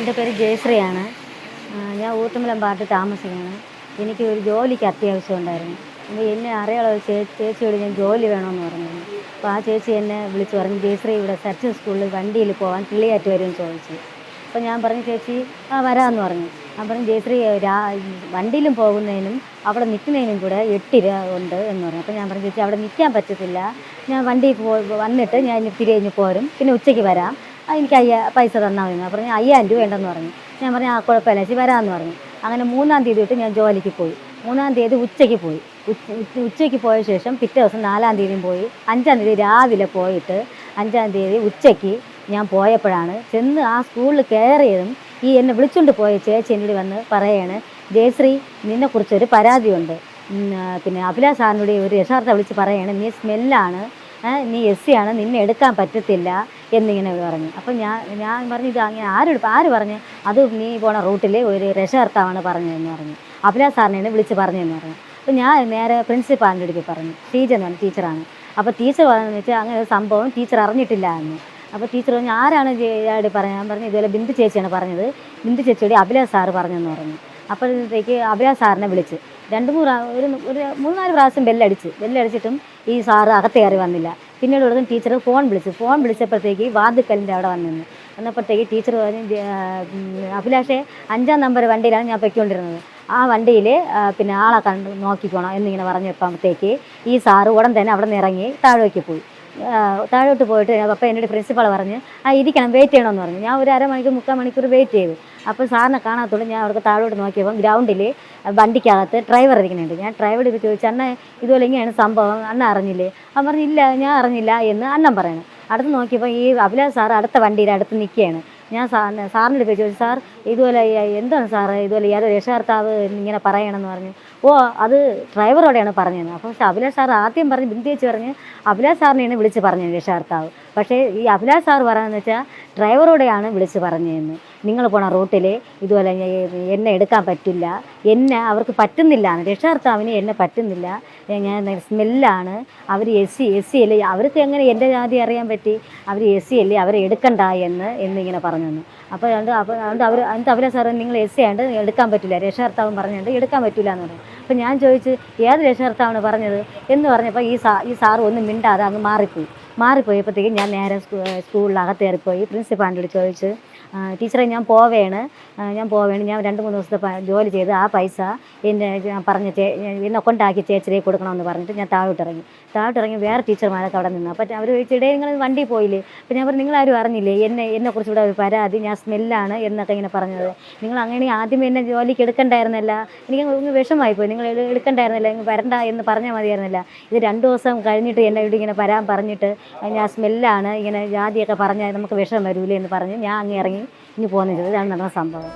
എൻ്റെ പേര് ജയശ്രീയാണ്. ഞാൻ ഊട്ടുമലം പാർട്ടി താമസിക്കുകയാണ്. എനിക്ക് ഒരു ജോലിക്ക് അത്യാവശ്യം ഉണ്ടായിരുന്നു. അപ്പോൾ എന്നെ അറിയാനുള്ള ഒരു ചേച്ചിയോട് ഞാൻ ജോലി വേണമെന്ന് പറഞ്ഞു. അപ്പോൾ ആ ചേച്ചി എന്നെ വിളിച്ച് പറഞ്ഞു, ജയശ്രീ ഇവിടെ സെർച്ച് സ്കൂളിൽ വണ്ടിയിൽ പോകാൻ കിള്ളിയാറ്റ് വരുമെന്ന് ചോദിച്ചു. അപ്പോൾ ഞാൻ പറഞ്ഞു, ചേച്ചി വരാമെന്ന് പറഞ്ഞു. ഞാൻ പറഞ്ഞു, ജയശ്രീ വണ്ടിയിലും പോകുന്നതിനും അവിടെ നിൽക്കുന്നതിനും കൂടെ 8 രൂപ ഉണ്ട് എന്ന് പറഞ്ഞു. അപ്പോൾ ഞാൻ പറഞ്ഞു, ചേച്ചി അവിടെ നിൽക്കാൻ പറ്റത്തില്ല, ഞാൻ വണ്ടി വന്നിട്ട് ഞാൻ തിരിഞ്ഞ് പോരും, പിന്നെ ഉച്ചയ്ക്ക് വരാം, എനിക്ക് പൈസ തന്നാൽ മതി. ഞാൻ പറഞ്ഞു 5000 രൂപ ഉണ്ടെന്ന് പറഞ്ഞു. ഞാൻ പറഞ്ഞു കുഴപ്പമില്ല ചേച്ചി വരാമെന്ന് പറഞ്ഞു. അങ്ങനെ 3-ാം തീയതി തൊട്ട് ഞാൻ ജോലിക്ക് പോയി. 3-ാം തീയതി ഉച്ചയ്ക്ക് പോയി. ഉച്ചയ്ക്ക് പോയ ശേഷം പിറ്റേ ദിവസം 4-ാം തീയതിയും പോയി. 5-ാം തീയതി രാവിലെ പോയിട്ട് 5-ാം തീയതി ഉച്ചയ്ക്ക് ഞാൻ പോയപ്പോഴാണ് ചെന്ന് ആ സ്കൂളിൽ കയറിയതും ഈ എന്നെ വിളിച്ചുകൊണ്ട് പോയ ചേച്ചി എന്നോട് വന്ന് പറയാണ്, ജയശ്രീ നിന്നെക്കുറിച്ചൊരു പരാതിയുണ്ട്, പിന്നെ അഭിലാഷ് സാറിനോട് ഒരു രക്ഷാർത്ഥ വിളിച്ച് പറയാണ്, നീ സ്മെല്ലാണ്, നീ SC ആണ്, നിന്നെ എടുക്കാൻ പറ്റത്തില്ല എന്നിങ്ങനെ പറഞ്ഞു. അപ്പം ഞാൻ പറഞ്ഞു, ഇത് അങ്ങനെ ആര് പറഞ്ഞു? അത് നീ പോണ റൂട്ടിൽ ഒരു രക്ഷകർത്താവാണ് പറഞ്ഞതെന്ന് പറഞ്ഞു, അഭിലാഷ് സാറിനെയാണ് വിളിച്ച് പറഞ്ഞതെന്ന് പറഞ്ഞു. അപ്പോൾ ഞാൻ നേരെ പ്രിൻസിപ്പാളിൻ്റെ അടുത്ത് പറഞ്ഞു, ടീച്ചർ എന്ന് പറഞ്ഞു, ടീച്ചറാണ്. അപ്പോൾ ടീച്ചർ പറഞ്ഞതെന്ന് വെച്ചാൽ അങ്ങനെ ഒരു സംഭവം ടീച്ചർ അറിഞ്ഞിട്ടില്ല എന്ന്. അപ്പോൾ ടീച്ചർ പറഞ്ഞു, ആരാണ് ഇയാളോട് പറഞ്ഞത്? ഞാൻ പറഞ്ഞു, ഇതുപോലെ ബിന്ദു ചേച്ചിയാണ് പറഞ്ഞത്, ബിന്ദു ചേച്ചിയോട് അഭിലാഷ് സാറ് പറഞ്ഞെന്ന് പറഞ്ഞു. അപ്പോഴത്തേക്ക് അഭിലാഷ് സാറിനെ വിളിച്ച് 3-4 പ്രാവശ്യം ബെല്ലടിച്ചിട്ടും ഈ സാറ് അകത്ത് കയറി വന്നില്ല. പിന്നീട് ഉടനെ ടീച്ചർ ഫോൺ വിളിച്ചപ്പോഴത്തേക്ക് വാതിക്കലിൻ്റെ അവിടെ വന്നപ്പോഴത്തേക്ക് ടീച്ചർ പറഞ്ഞു, അഭിലാഷേ 5-ാം നമ്പർ വണ്ടിയിലാണ് ഞാൻ പൊയ്ക്കൊണ്ടിരുന്നത്, ആ വണ്ടിയിൽ പിന്നെ ആളെ നോക്കിക്കോണം എന്നിങ്ങനെ പറഞ്ഞപ്പോഴത്തേക്ക് ഈ സാറ് ഉടൻ തന്നെ അവിടെ നിന്ന് ഇറങ്ങി താഴേക്ക് പോയി. താഴോട്ട് പോയിട്ട് അപ്പോൾ എന്നോട് പ്രിൻസിപ്പാൾ പറഞ്ഞ് ഇരിക്കണം, വെയിറ്റ് ചെയ്യണമെന്ന് പറഞ്ഞു. ഞാൻ ഒരു 1/2 മണിക്കൂർ 3/4 മണിക്കൂർ വെയിറ്റ് ചെയ്തു. അപ്പോൾ സാറിനെ കാണാത്തോണ്ട് ഞാൻ അവിടെ താഴോട്ട് നോക്കിയപ്പോൾ ഗ്രൗണ്ടിൽ വണ്ടിക്കകത്ത് ഡ്രൈവർ ഇരിക്കുന്നുണ്ട്. ഞാൻ ഡ്രൈവറോട് ചോദിച്ചു, അണ്ണ ഇതുപോലെ ഇങ്ങനെയാണ് സംഭവം, അണ്ണ അറിഞ്ഞില്ലേ? അവൻ പറഞ്ഞു, ഇല്ല ഞാൻ അറിഞ്ഞില്ല എന്ന് അണ്ണൻ പറയണം. അടുത്ത് നോക്കിയപ്പോൾ ഈ അഭിലാഷ് സാർ അടുത്ത വണ്ടിയിൽ അടുത്ത് നിൽക്കുകയാണ്. ഞാൻ സാറിനോട് ചോദിച്ചു, സാർ ഇതുപോലെ എന്താണ് സാറ് ഇതുപോലെ ഏതോ രക്ഷകർത്താവ് ഇങ്ങനെ പറയണമെന്ന് പറഞ്ഞു. അത് ഡ്രൈവറോടെയാണ് പറഞ്ഞത്. അപ്പോൾ അഭിലാഷ് സാർ ആദ്യം പറഞ്ഞ് ബിന്ദു ചേച്ചി പറഞ്ഞ് അഭിലാഷ് സാറിനെയാണ് വിളിച്ച് പറഞ്ഞത് രക്ഷകർത്താവ്. പക്ഷേ ഈ അഭിലാഷ് സാർ പറയുന്നത് വെച്ചാൽ ഡ്രൈവറോടെയാണ് വിളിച്ച് പറഞ്ഞതെന്ന്, നിങ്ങൾ പോണ റൂട്ടിൽ ഇതുപോലെ എന്നെ എടുക്കാൻ പറ്റില്ല, അവർക്ക് പറ്റുന്നില്ല, രക്ഷകർത്താവിന് എന്നെ പറ്റുന്നില്ല, ഞാൻ സ്മെല്ലാണ്, അവർ SC അല്ലേ, അവർക്ക് എങ്ങനെ എൻ്റെ ജാതി അറിയാൻ പറ്റി, അവർ SC അല്ലേ, അവരെ എടുക്കണ്ട എന്നിങ്ങനെ പറഞ്ഞു. അപ്പോൾ അതുകൊണ്ട് അഭിലാഷ് സാറ് നിങ്ങൾ SC ആണ്ട് എടുക്കാൻ പറ്റില്ല, രക്ഷകർത്താവും പറഞ്ഞുകൊണ്ട് എടുക്കാൻ പറ്റില്ല എന്ന് പറഞ്ഞു. അപ്പോൾ ഞാൻ ചോദിച്ചു, ഏത് രക്ഷകർത്താവാണ് പറഞ്ഞത് എന്ന് പറഞ്ഞപ്പോൾ ഈ സാറ് ഒന്നും മിണ്ടാതെ അങ്ങ് മാറിപ്പോയപ്പോഴത്തേക്കും ഞാൻ നേരെ സ്കൂളിനകത്ത് കയറിപ്പോയി. പ്രിൻസിപ്പാളിനോട് ചോദിച്ചു, ടീച്ചറെ ഞാൻ പോവേണ്, ഞാൻ 2-3 ദിവസത്തെ ജോലി ചെയ്ത് ആ പൈസ എന്നെ കൊണ്ടാക്കി ചേച്ചിയെ കൊടുക്കണമെന്ന് പറഞ്ഞിട്ട് ഞാൻ താഴോട്ടിറങ്ങി വേറെ ടീച്ചർമാരൊക്കെ അവിടെ നിന്ന്. അപ്പോൾ അവർ ചോദിച്ചു, നിങ്ങൾ വണ്ടി പോയില്ലേ? അപ്പോൾ ഞാൻ പറഞ്ഞു, നിങ്ങളാരും അറിഞ്ഞില്ലേ എന്നെക്കുറിച്ച് ഇവിടെ ഒരു പരാതി, ഞാൻ സ്മെല്ലാണ് എന്നൊക്കെ ഇങ്ങനെ പറഞ്ഞത്, നിങ്ങൾ അങ്ങനെ ആദ്യമേ എന്നെ ജോലിക്ക് എടുക്കണ്ടായിരുന്നല്ല, എനിക്ക് വിഷമമായിപ്പോയി, നിങ്ങൾ എടുക്കണ്ടായിരുന്നില്ല, വരണ്ട എന്ന് പറഞ്ഞാൽ മതിയായിരുന്നില്ല. ഇത് 2 ദിവസം കഴിഞ്ഞിട്ട് എന്നെ ഇവിടെ ഇങ്ങനെ വരാൻ പറഞ്ഞിട്ട് ഞാൻ സ്മെല്ലാണ്, ഇങ്ങനെ ജാതിയൊക്കെ പറഞ്ഞാൽ നമുക്ക് വിഷം വരൂലേ എന്ന് പറഞ്ഞ് ഞാൻ അങ്ങ് ഇറങ്ങി പോകുന്നത്. ഇതാണ് നടന്ന സംഭവം.